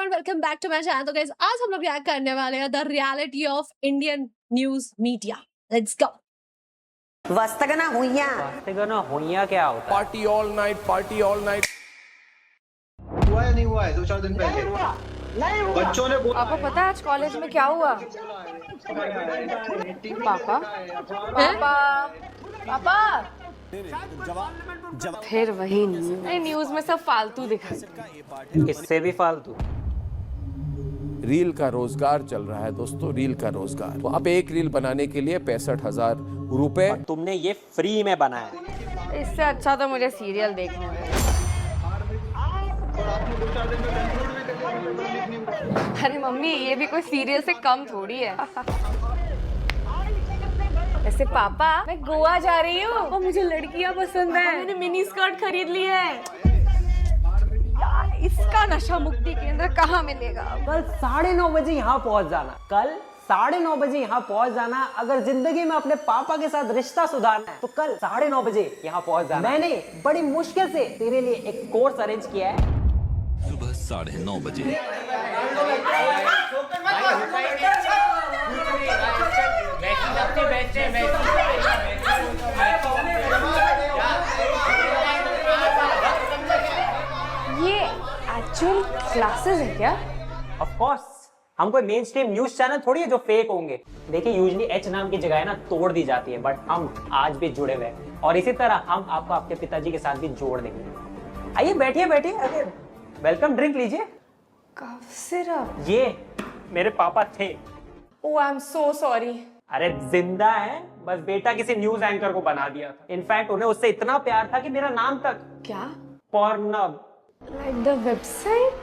Everyone, welcome back to my channel. तो guys, आज हम लोग रिएक्ट करने वाले हैं the reality of Indian news media. Let's go. वस्तगना हुइया क्या होता है? पार्टी ऑल नाइट हुआ या नहीं हुआ है? 2-4 दिन पहले बच्चों ने आपको पता है आज कॉलेज में क्या हुआ? पापा पापा पापा फिर वही न्यूज में सब फालतू दिखा। इससे भी फालतू। रील का रोजगार चल रहा है दोस्तों, रील का रोजगार। तो अब एक रील बनाने के लिए 65,000 रुपए। तुमने ये फ्री में बनाया। इससे अच्छा तो मुझे सीरियल देखने में। अरे मम्मी, ये भी कोई सीरियल से कम थोड़ी है। वैसे पापा, मैं गोवा जा रही हूँ। पापा, मुझे लड़कियाँ पसंद है। मैंने मिनी स्कर्ट खरीद ली है। यार, इसका नशा मुक्ति केंद्र कहाँ मिलेगा? कल 9:30 बजे यहाँ पहुँच जाना। कल 9:30 बजे यहाँ पहुँच जाना। अगर जिंदगी में अपने पापा के साथ रिश्ता सुधारना है तो कल 9:30 बजे यहाँ पहुँच जाना। मैंने बड़ी मुश्किल से तेरे लिए एक कोर्स अरेंज किया है। सुबह 9:30 बजे। ये एक्चुअल क्लासेस है क्या? ऑफ कोर्स, हम कोई मेन स्ट्रीम न्यूज चैनल थोड़ी है जो फेक होंगे। देखिए, यूजुअली एच नाम की जगह ना तोड़ दी जाती है, बट हम आज भी जुड़े हुए हैं और इसी तरह हम आपको आपके पिताजी के साथ भी जोड़ देंगे। आइए बैठिए बैठिए। अरे वेलकम, ड्रिंक लीजिए। Cough syrup? ये मेरे पापा थे। Oh, I am so sorry. अरे जिंदा है, बस बेटा किसी न्यूज एंकर को बना दिया था। इनफैक्ट उन्हें उससे इतना प्यार था कि मेरा नाम तक क्या? Pornab, like the website?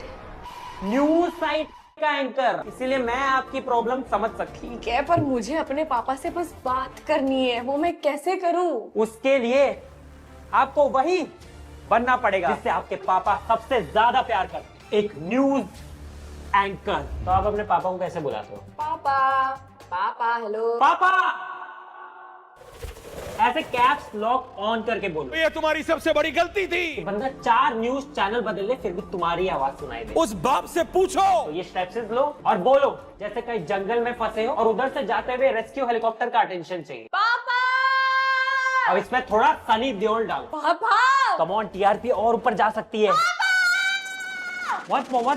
News site का एंकर। इसीलिए मैं आपकी प्रॉब्लम समझ सकती। ठीक है, पर मुझे अपने पापा से बस बात करनी है। वो मैं कैसे करूं? उसके लिए आपको वही बनना पड़ेगा जिससे आपके पापा सबसे ज्यादा प्यार करते, एक न्यूज एंकर। तो आप अपने पापा को कैसे बुलाते हो? पापा पापा, हेलो पापा। ऐसे कैप्स लॉक ऑन करके बोलो। ये तुम्हारी सबसे बड़ी गलती थी। बंदा 4 न्यूज चैनल बदल ले फिर भी तुम्हारी आवाज सुनाई दे। उस बाप से पूछो। तो ये स्टेप्स लो और बोलो जैसे कहीं जंगल में फंसे हो और उधर से जाते हुए रेस्क्यू हेलीकॉप्टर का अटेंशन चाहिए। पापा। अब इसमें थोड़ा सनी देओल डालो। पापा। कम ऑन, टीआरपी और ऊपर जा सकती है। Once more.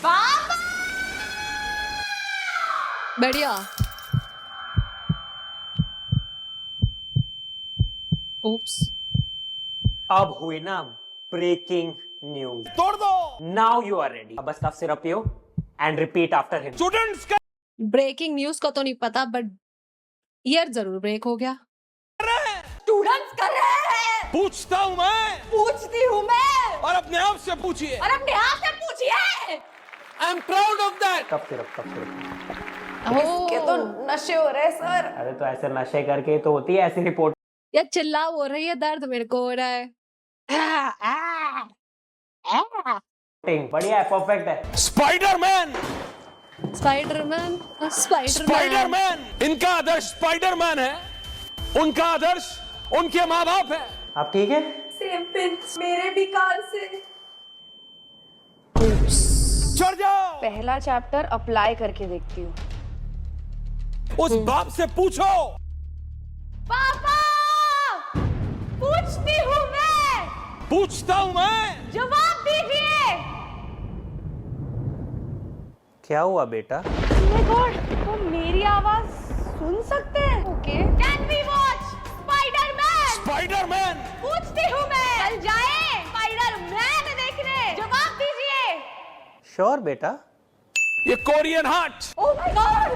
पापा। बढ़िया। Oops. अब हुई ना ब्रेकिंग न्यूज। तोड़ दो। Now you are ready. अब बस कफ सिरप पियो and repeat after him. Students का ब्रेकिंग न्यूज का तो नहीं पता, बट ईयर जरूर ब्रेक हो गया। स्टूडेंट्स कर रहे हैं। पूछता हूँ मैं, पूछती हूँ मैं। और अपने आप से पूछिए। और अपने आप से पूछिए। I am proud of that. Cough syrup. इसके तो नशे हो रहे सर। अरे तो ऐसे नशे करके तो होती है ऐसी रिपोर्ट। या चिल्ला हो रही है, दर्द मेरे को हो रहा है। बढ़िया है, परफेक्ट है। स्पाइडरमैन। स्पाइडरमैन। इनका आदर्श स्पाइडरमैन है, उनका आदर्श उनके माँ बाप है। आप ठीक है? सेम पिंच मेरे भी कान से। चढ़ जाओ। पहला चैप्टर अप्लाई करके देखती हूँ। उस बाप से पूछो। पापा, पूछती हूँ मैं। पूछता हूँ मैं। जवाब दीजिए। क्या हुआ बेटा? Oh my God, वो मेरी आवाज सुन सकते हैं? Okay. Can we watch Spider-Man? Spiderman. पूछती हूँ मैं। चल जाए स्पाइडरमैन देखने। जवाब दीजिए। श्योर बेटा। ये Korean heart. Oh my God,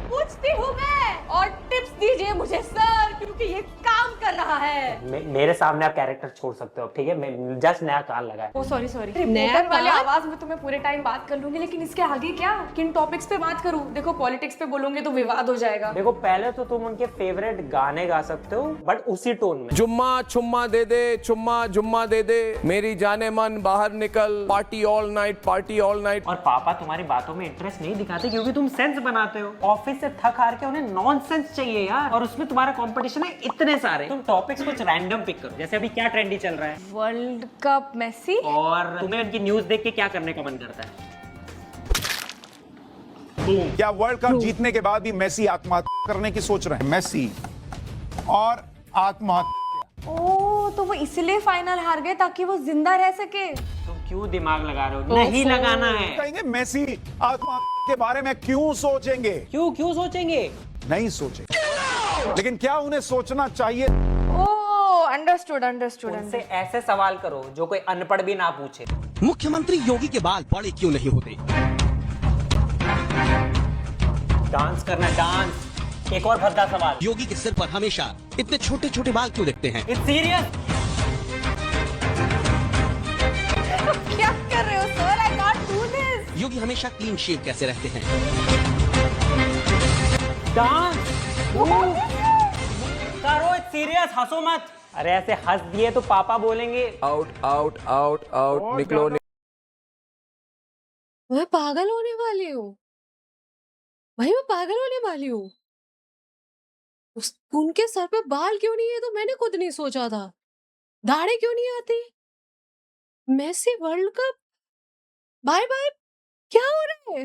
पूछती हूँ मैं। और टिप्स दीजिए मुझे सर, क्योंकि ये काम कर रहा है। मेरे सामने आप कैरेक्टर छोड़ सकते हो, ठीक है? मैं जस्ट नया कान लगा है। ओ सॉरी नया रिपोर्टर वाली काम? आवाज में तुम्हें पूरे टाइम बात कर लूंगी, लेकिन इसके आगे क्या? किन टॉपिक्स पे बात करूं? देखो, पॉलिटिक्स पे बोलोगे तो विवाद हो जाएगा। देखो, पहले तो तुम उनके फेवरेट गाने गा सकते हो, बट उसी टोन में। जुम्मा छुम्मा दे दे, चुम्मा जुम्मा दे दे, मेरी जाने मन बाहर निकल, पार्टी ऑल नाइट। और पापा तुम्हारी बातों में इंटरेस्ट नहीं दिखाते क्योंकि तुम सेंस बनाते हो। ऑफिस से थक हार के उन्हें नॉनसेंस चाहिए यार, और उसमें तुम्हारा कंपटीशन है इतने सारे। तुम टॉपिक्स कुछ रैंडम पिक करो, जैसे अभी क्या ट्रेंडी चल रहा है, वर्ल्ड कप मेसी। और तुम्हें उनकी न्यूज देख के क्या करने का मन करता है? क्या वर्ल्ड कप जीतने के बाद भी मेसी आत्महत्या करने की सोच रहे हैं? मेसी और आत्महत्या। ओ, तो वो इसलिए फाइनल हार गए ताकि वो जिंदा रह सके। तुम क्यों दिमाग लगा रहे हो? नहीं लगाना है। कहेंगे मेसी आत्महत्या के बारे में क्यों सोचेंगे? क्यों सोचेंगे? नहीं सोचेंगे, लेकिन क्या उन्हें सोचना चाहिए? ओ, अंडरस्टूड। उनसे ऐसे सवाल करो जो कोई अनपढ़ भी ना पूछे। मुख्यमंत्री योगी के बाल बड़े क्यों नहीं होते? डांस करना, डांस। एक और भद्दा सवाल, योगी के सिर पर हमेशा इतने छोटे छोटे बाल क्यों दिखते हैं? It's serious. क्या कर रहे हो sir? I can't do this. Yogi हमेशा क्लीन शेव कैसे रहते हैं? डांस करो, इट्स सीरियस, हंसो मत। अरे ऐसे हंस दिए तो पापा बोलेंगे। आउट आउट आउट आउट, निकलो। मैं पागल होने वाली हूँ भाई, मैं पागल होने वाली हूँ। उनके सर पे बाल क्यों नहीं है तो मैंने खुद नहीं सोचा था। दाढ़ी क्यों नहीं आती? Messi world cup, bye bye, क्या हो रहा है?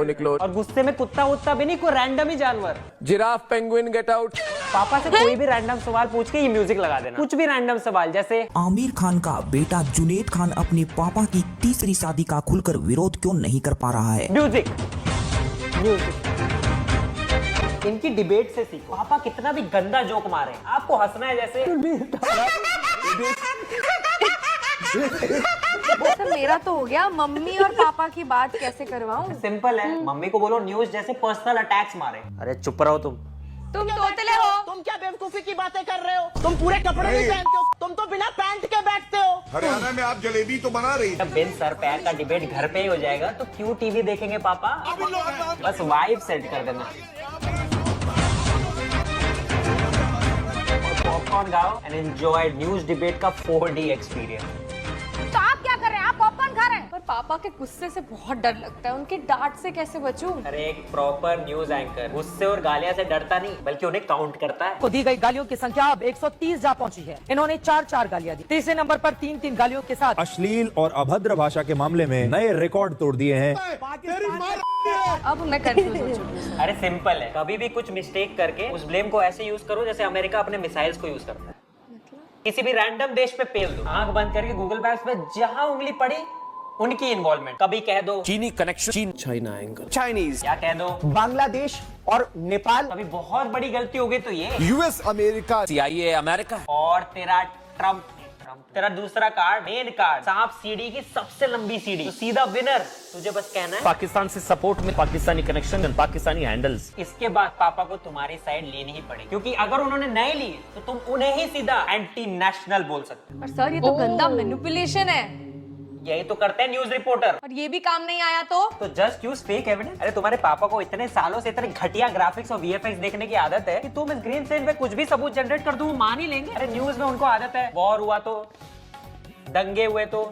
निकलो। और गुस्से में कुत्ता वुत्ता भी नहीं, कोई रैंडम ही जानवर। Giraffe, penguin, get out. पापा से कोई भी रैंडम सवाल पूछ के ये म्यूजिक लगा देना, कुछ भी रैंडम सवाल, जैसे आमिर खान का बेटा जुनैद खान अपने पापा की तीसरी शादी का खुलकर विरोध क्यों नहीं कर पा रहा है? म्यूजिक। इनकी डिबेट से सीखो। पापा कितना भी गंदा जोक मारे, आपको हंसना है जैसे। सर मेरा तो हो गया, मम्मी और पापा की बात कैसे करवाऊं? सिंपल है, मम्मी को बोलो न्यूज जैसे पर्सनल अटैक्स मारे। अरे चुप रहो तुम तोतले हो। तुम क्या बेवकूफी की बातें कर रहे हो? तुम पूरे कपड़े नहीं पहनते हो, तुम तो बिना पैंट के बैठते हो। हरियाणा में आप जलेबी तो बना रही जब बिन सर पैर का डिबेट घर पे ही हो जाएगा तो क्यों टीवी देखेंगे पापा? बस वाइब सेट कर देना, पॉपकॉर्न खाओ एंड एंजॉय न्यूज डिबेट का 4D एक्सपीरियंस। तो आप क्या कर रहे हैं? आप पॉपकॉर्न खा रहे हैं? पर पापा के गुस्से से बहुत डर लगता है, उनके डांट से कैसे बचूं? अरे एक प्रॉपर न्यूज एंकर गुस्से और गालियां से डरता नहीं बल्कि उन्हें काउंट करता है। को दी गई गालियों की संख्या अब 130 जा पहुंची है। इन्होंने 4 गालियां दी। तीसरे नंबर पर 3 गालियों के साथ अश्लील और अभद्र भाषा के मामले में नए रिकॉर्ड तोड़ दिए हैं। अब मैं कंफ्यूज हो चुकी हूं। अरे सिंपल है, कभी भी कुछ मिस्टेक करके उस ब्लेम को ऐसे यूज करो जैसे अमेरिका अपने मिसाइल्स को यूज करता है। किसी भी रैंडम देश पे पेल दो, आंख बंद करके गूगल मैप्स पे जहां उंगली पड़ी उनकी इन्वॉल्वमेंट। कभी कह दो चीनी कनेक्शन, चीन चाइना एंगल, चाइनीज, या कह दो बांग्लादेश और नेपाल। कभी बहुत बड़ी गलती हो गई तो ये यूएस, अमेरिका, CIA अमेरिका। और तेरा ट्रम्प, तेरा दूसरा कार्ड, मेन कार्ड, सांप सीढ़ी की सबसे लंबी सीढ़ी, तो सीधा विनर। तुझे बस कहना है पाकिस्तान से सपोर्ट में Pakistani connection and Pakistani handles. इसके बाद पापा को तुम्हारी साइड लेनी ही पड़ेगी, क्योंकि अगर उन्होंने नहीं ली तो तुम उन्हें ही सीधा एंटी नेशनल बोल सकते हो। पर सर ये तो गंदा मैनिपुलेशन है। यही तो करते हैं न्यूज रिपोर्टर। और ये भी काम नहीं आया तो जस्ट यूज फेक एविडेंस। अरे तुम्हारे पापा को इतने सालों से इतने घटिया ग्राफिक्स और VFX देखने की आदत है कि तुम इस ग्रीन स्क्रीन पे कुछ भी सबूत जनरेट कर दो वो मान ही लेंगे। अरे न्यूज में उनको आदत है, वॉर हुआ तो, दंगे हुए तो,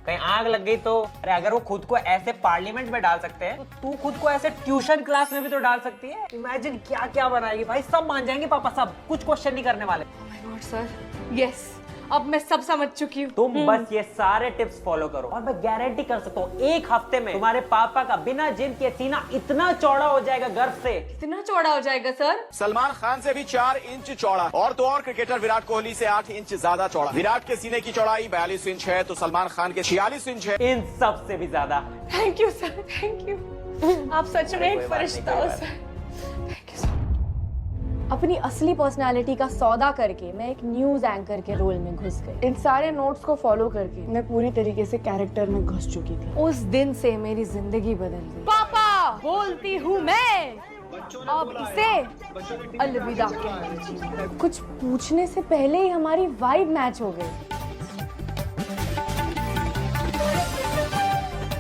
कहीं आग लग गई तो। अरे अगर वो खुद को ऐसे पार्लियामेंट में डाल सकते हैं तो तू खुद को ऐसे ट्यूशन क्लास में भी तो डाल सकती है। इमेजिन क्या क्या बनाएगी भाई, सब मान जाएंगे पापा, सब कुछ क्वेश्चन नहीं करने वाले। Oh my God sir, yes अब मैं सब समझ चुकी हूँ। तुम बस ये सारे टिप्स फॉलो करो और मैं गारंटी कर सकता हूँ 1 हफ्ते में तुम्हारे पापा का बिना जिम के सीना इतना चौड़ा हो जाएगा गर्व से। इतना चौड़ा हो जाएगा सर? सलमान खान से भी 4 इंच चौड़ा, और तो और क्रिकेटर विराट कोहली से 8 इंच ज्यादा चौड़ा। विराट के सीने की चौड़ाई 42 इंच है तो सलमान खान के 46 इंच है। इन सब से भी ज्यादा। Thank you sir, thank you. आप सच में एक फरिश्ता हो सर। Thank you sir. अपनी असली पर्सनालिटी का सौदा करके मैं एक न्यूज एंकर के रोल में घुस गई। इन सारे नोट्स को फॉलो करके मैं पूरी तरीके से कैरेक्टर में घुस चुकी थी। उस दिन से मेरी जिंदगी बदल गई। पापा बोलती हूँ मैं, अब इसे अलविदा कह दीजिए। कुछ पूछने से पहले ही हमारी वाइब मैच हो गई।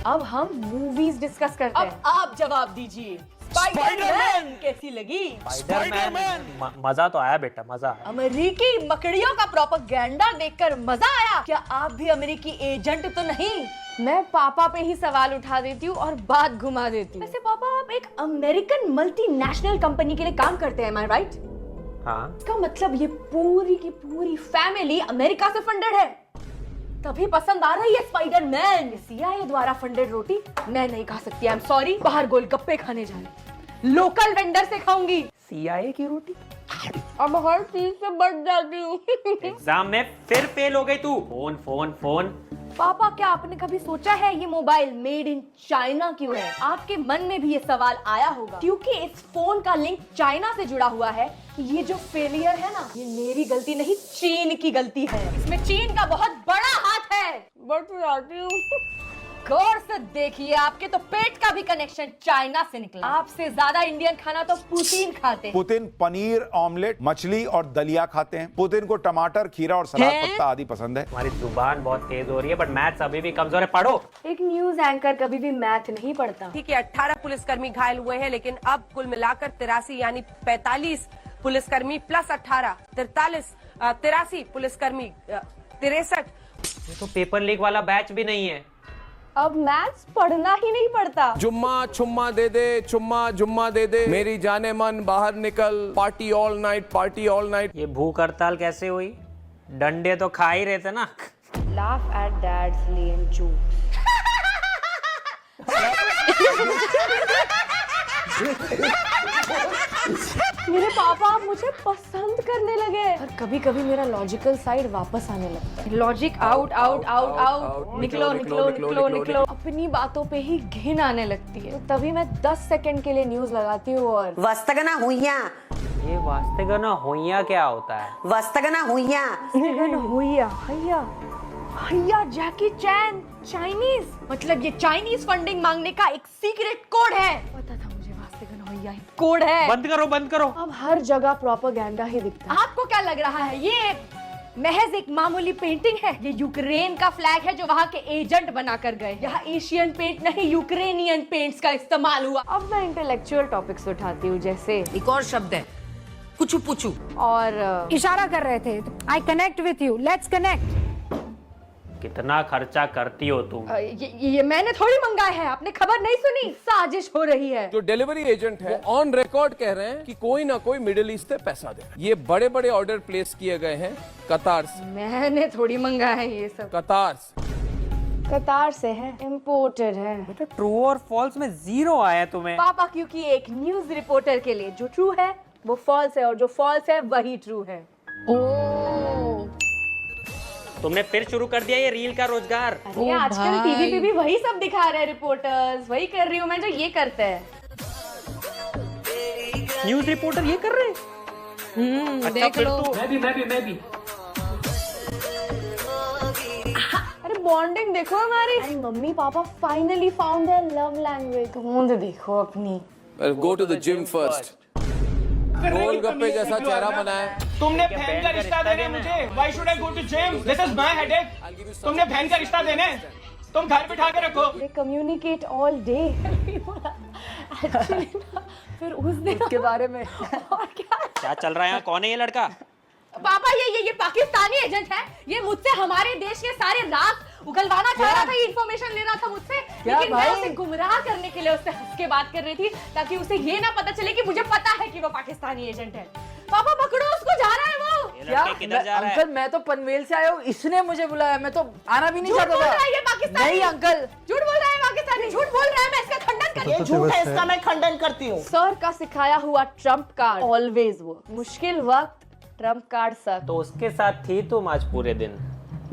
अब हम मूवीज डिस्कस करते हैं। अब आप जवाब दीजिए। स्पाइडरमैन कैसी लगी? स्पाइडरमैन मजा तो आया बेटा, मजा आया। अमेरिकी मकड़ियों का प्रोपेगेंडा देखकर मजा आया? क्या आप भी अमेरिकी एजेंट तो नहीं? मैं पापा पे ही सवाल उठा देती हूँ और बात घुमा देती हूँ। वैसे पापा आप एक अमेरिकन मल्टीनेशनल कंपनी के लिए काम करते हैं, am I right? हाँ। इसका मतलब ये पूरी की पूरी फैमिली अमेरिका से फंडेड है, तभी पसंद आ रही है स्पाइडरमैन। CIA द्वारा फंडेड रोटी मैं नहीं खा सकती, आई एम सॉरी। बाहर गोलगप्पे खाने जाने, लोकल वेंडर से खाऊंगी। CIA की रोटी? अब हर चीज से बच जाती हूँ। एग्जाम में फिर फेल हो गई तू। Phone phone phone. पापा क्या आपने कभी सोचा है ये मोबाइल मेड इन चाइना क्यों है? आपके मन में भी ये सवाल आया होगा, क्योंकि इस फोन का लिंक चाइना से जुड़ा हुआ है। ये जो फेलियर है ना, ये मेरी गलती नहीं, चीन की गलती है। इसमें चीन का बहुत बड़ा हाथ है। बट जाती हूँ। गौर से देखिए, आपके तो पेट का भी कनेक्शन चाइना से निकला। आपसे ज्यादा इंडियन खाना तो पुतिन खाते हैं। पुतिन पनीर, ऑमलेट, मछली और दलिया खाते हैं। पुतिन को टमाटर, खीरा और सलाद पत्ता आदि पसंद है। हमारी जुबान बहुत तेज हो रही है, बट मैथ्स अभी भी कमजोर है। पढ़ो। एक न्यूज एंकर कभी भी मैथ नहीं पढ़ता। ठीक है, 18 पुलिसकर्मी घायल हुए हैं, लेकिन अब कुल मिलाकर 83 यानी 45 पुलिसकर्मी प्लस 18 83 पुलिसकर्मी 63। ये तो पेपर लीक वाला बैच भी नहीं है। अब मैथ्स पढ़ना ही नहीं पड़ता। जुम्मा छुम्मा दे दे, चुम्मा जुम्मा दे दे, मेरी जाने मन बाहर निकल, party all night, party all night. ये भूख हड़ताल कैसे हुई? डंडे तो खा ही रहे थे ना। Laugh at dad's lame joke. मेरे पापा आप मुझे पसंद करने लगे, और कभी कभी मेरा लॉजिकल साइड वापस आने लगता है। Logic out out out out, निकलो निकलो निकलो निकलो। अपनी बातों पे ही घिन आने लगती है, तो तभी मैं 10 सेकंड के लिए न्यूज लगाती हूँ और वस्तगना हुइया। ये वास्तगना होइया क्या होता है? वस्तगना हुइया। हुइया हैया हैया जैकी चैन चाइनीज, मतलब ये चाइनीज फंडिंग मांगने का एक सीक्रेट कोड है। पता था मुझे, वास्तगना हुइया कोड है। बंद करो बंद करो। अब हर जगह प्रोपेगेंडा ही दिखता है। आपको क्या लग रहा है ये महज एक मामूली पेंटिंग है? ये यूक्रेन का फ्लैग है जो वहाँ के एजेंट बनाकर गए। यहाँ एशियन पेंट नहीं, यूक्रेनियन पेंट्स का इस्तेमाल हुआ। अब मैं इंटेलेक्चुअल टॉपिक्स उठाती हूँ, जैसे एक और शब्द है कुचू पुचू, और इशारा कर रहे थे, I connect with you, let's connect. कितना खर्चा करती हो तुम? ये मैंने थोड़ी मंगाया है, आपने खबर नहीं सुनी? साजिश हो रही है। जो डिलीवरी एजेंट है ऑन रिकॉर्ड कह रहे हैं कि कोई ना कोई मिडिल ईस्ट से पैसा दे। ये बड़े बड़े ऑर्डर प्लेस किए गए हैं कतार से। मैंने थोड़ी मंगाया है ये सब। कतार से है, इम्पोर्टेड है। बेटा ट्रू और फॉल्स में 0 आया तुम्हें। पापा क्योंकि एक न्यूज रिपोर्टर के लिए जो ट्रू है वो फॉल्स है, और जो फॉल्स है वही ट्रू है। तुमने फिर शुरू कर दिया ये रील का रोजगार। अरे आजकल टीवी पे भी वही सब दिखा रहे हैं रिपोर्टर्स, वही कर रही हूँ मैं जो ये करते हैं। न्यूज रिपोर्टर ये कर रहे हैं। अच्छा, देख लो। तो मैं भी। अरे बॉन्डिंग देखो हमारी। Mummy papa finally found their love language. गूंज देखो अपनी। Go to the gym first. गोलगप्पे जैसा चेहरा बनाया। तुमने बहन का रिश्ता देने मुझे। Why should I go to gym? This is my headache. तुमने बहन का रिश्ता देने, तुम घर बिठा के रखो। They communicate all day. Actually, फिर उस दिन के बारे में और क्या चल रहा है? कौन है ये लड़का? पापा ये पाकिस्तानी एजेंट है। ये मुझसे हमारे देश के सारे राज उगलवाना चाह रहा था, ये इन्फॉर्मेशन ले रहा था मुझसे, लेकिन मैं उसे गुमराह करने के लिए उससे हंस के बात कर रही थी, ताकि उसे ये ना पता चले कि मुझे पता है कि वो पाकिस्तानी एजेंट है। पापा पकड़ो उसको, जा रहा है वो। क्या? अंकल मैं तो पनवेल से आया हूँ, इसने मुझे बुलाया, मैं तो आना भी नहीं चाहता था। ये पाकिस्तानी नहीं अंकल, झूठ बोल रहा है, पाकिस्तानी झूठ बोल रहा है। मैं इसका खंडन करती हूँ। झूठ है इसका, मैं खंडन करती हूँ। सर का सिखाया हुआ ट्रम्प कार्ड ऑलवेज वर्क। मुश्किल वक्त ट्रम्प कार्ड सर। तो उसके साथ थी तुम आज पूरे दिन?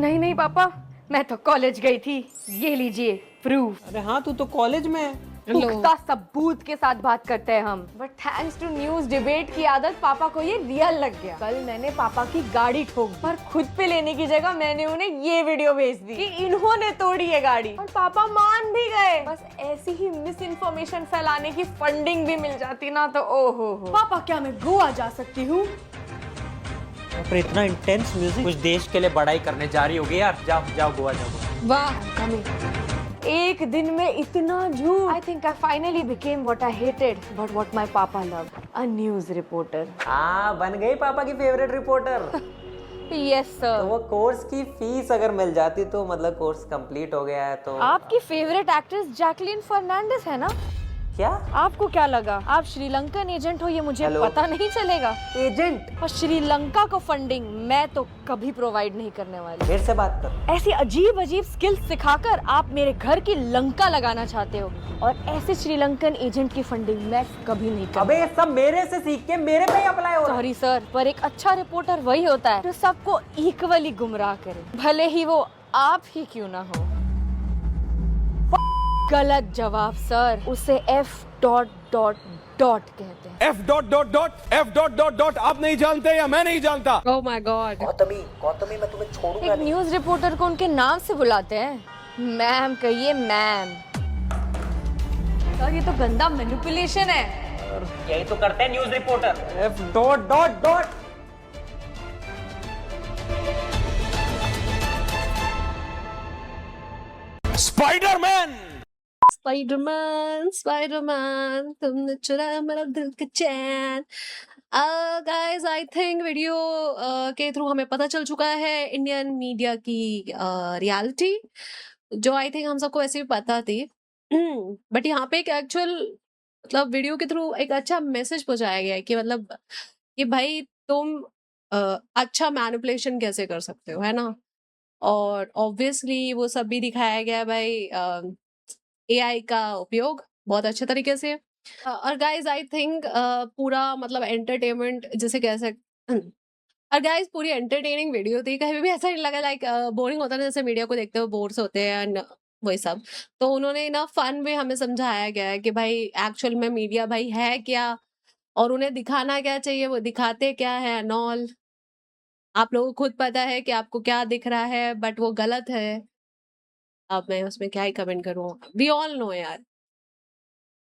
नहीं पापा, मैं तो कॉलेज गई थी। ये लीजिए प्रूफ। अरे हाँ, तू तो कॉलेज में है। पुख्ता सबूत के साथ बात करते हैं हम। But thanks to news debate की आदत पापा को ये रियल लग गया। कल मैंने पापा की गाड़ी ठोक दी, पर खुद पे लेने की जगह मैंने उन्हें ये वीडियो भेज दी कि इन्होंने तोड़ी है गाड़ी, और पापा मान भी गए। बस ऐसी ही मिस इन्फॉर्मेशन फैलाने की फंडिंग भी मिल जाती ना तो ओहो हो। पापा क्या मैं गोवा जा सकती हूँ? पर इतना इंटेंस म्यूजिक कुछ देश के लिए बड़ाई करने जा रही होगी यार। जाओ गोवा जाओ। वाह, एक एक दिन में इतना झूठ। I think I finally became what I hated, but what my papa loved, a news reporter. हाँ, बन गई पापा की फेवरेट रिपोर्टर। Yes sir. तो वो कोर्स की फीस अगर मिल जाती तो मतलब कोर्स कंप्लीट हो गया है तो। आपकी फेवरेट एक्ट्रेस जैकलीन फर्नांडिस है ना? क्या? आपको क्या लगा आप श्रीलंकन एजेंट हो ये मुझे पता नहीं चलेगा? एजेंट? और श्रीलंका को फंडिंग मैं तो कभी प्रोवाइड नहीं करने वाली। फिर से बात कर। ऐसी अजीब अजीब स्किल्स सिखाकर आप मेरे घर की लंका लगाना चाहते हो और ऐसे श्रीलंकन एजेंट की फंडिंग मैं कभी नहीं करूंगी। अबे सब मेरे से सीख के मेरे पे ही अप्लाई हो रहा है। सॉरी सर, पर एक अच्छा रिपोर्टर वही होता है जो सबको इक्वली गुमराह करे, भले ही वो आप ही क्यों ना हो। गलत जवाब सर, उसे F.... कहते हैं। F.... आप नहीं जानते या मैं नहीं जानता? Oh my God. गौतमी मैं तुम्हें छोड़ूंगा एक न्यूज रिपोर्टर को उनके नाम से बुलाते हैं। मैम कहिए मैम। सर ये तो गंदा मैनिपुलेशन है। यही तो करते हैं न्यूज रिपोर्टर। स्पाइडरमैन तुमने चुराया मेरा दिल का चैन। गाइस आई थिंक वीडियो के थ्रू हमें पता चल चुका है इंडियन मीडिया की रियलिटी, जो आई थिंक हम सबको ऐसे भी पता थी। बट यहाँ पे एक एक्चुअल मतलब वीडियो के थ्रू एक अच्छा मैसेज पहुंचाया गया है कि मतलब कि भाई तुम अच्छा मैनिपुलेशन कैसे कर सकते हो, है ना। और ऑब्वियसली वो सब भी दिखाया गया है भाई एआई का उपयोग बहुत अच्छे तरीके से। और गाइज आई थिंक पूरा मतलब एंटरटेनमेंट जिसे कह सकते और गाइज पूरी एंटरटेनिंग वीडियो थी, कहीं भी ऐसा नहीं लगा लाइक बोरिंग होता है जैसे मीडिया को देखते हो बोर्स होते हैं वही सब। तो उन्होंने ना फन में हमें समझाया गया है कि भाई एक्चुअल में मीडिया भाई है क्या और उन्हें दिखाना क्या चाहिए, वो दिखाते क्या है एंड ऑल। आप लोगों को खुद पता है कि आपको क्या दिख रहा है, बट वो गलत है। अब मैं उसमें क्या ही कमेंट करूँ, वी ऑल नो यार।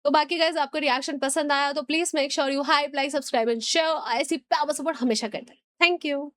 तो बाकी गाइस आपको रिएक्शन पसंद आया तो please make sure you hype, like, subscribe and share. ऐसी पावर सपोर्ट हमेशा करते हैं। Thank you.